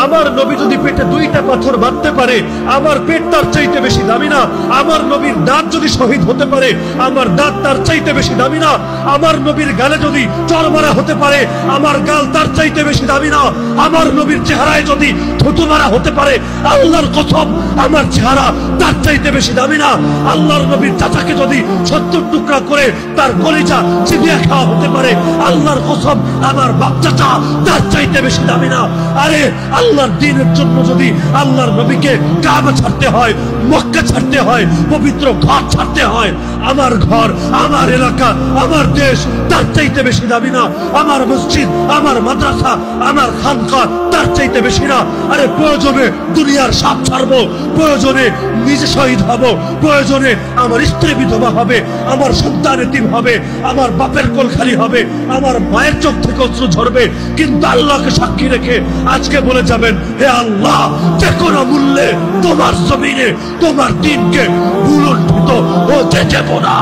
আমার নবী যদি পেটে 2টা পাথর বাঁধতে পারে, আমার পেট তার চাইতে বেশি দামি না? আমার নবীর দাঁত যদি শহীদ হতে পারে, আমার দাঁত তার চাইতে বেশি দামি না? আমার নবীর গালে যদি চড় মারা হতে পারে, আমার গাল তার চাইতে বেশি দামি না? আমার নবীর চেহারায় যদি থুতু মারা হতে পারে, আল্লাহর কসম আমার চেহারা তার চাইতে বেশি দামি না? আল্লাহর নবীর চাচাকে যদি 70 টুকরা করে তার কলিজা চিবিয়ে খাওয়া হতে পারে, আল্লাহর কসম আমার বাপ চাচা তার চাইতে বেশি দামি না? আরে আল্লাহর দ্বীনের জন্য যদি আল্লাহর নবীকে কাবা ছাড়তে হয়, মক্কা ছাড়তে হয়, পবিত্র ঘর ছাড়তে হয়, আমার ঘর, আমার এলাকা, আমার দেশ তার চাইতে বেশি দামি না? আমার মসজিদ, আমার মাদ্রাসা, আমার খানকা তার চাইতে বেশি না? আরে প্রয়োজনে দুনিয়ার সাপ ছাড়বো, প্রয়োজনে নিজে শহীদ হব, প্রয়োজনে আমার স্ত্রী বিধবা হবে, আমার সন্তান এতিম হবে, আমার বাপের কোল খালি হবে, আমার মায়ের চোখ থেকে অশ্রু ঝরবে, কিন্তু আল্লাহকে সাক্ষী রেখে আজকে বলে যাবেন, হে আল্লাহ, যে কোনো মূল্যে তোমার জমিনে তোমার দিনকে ভুলুণ্ঠিত হতে দেব না।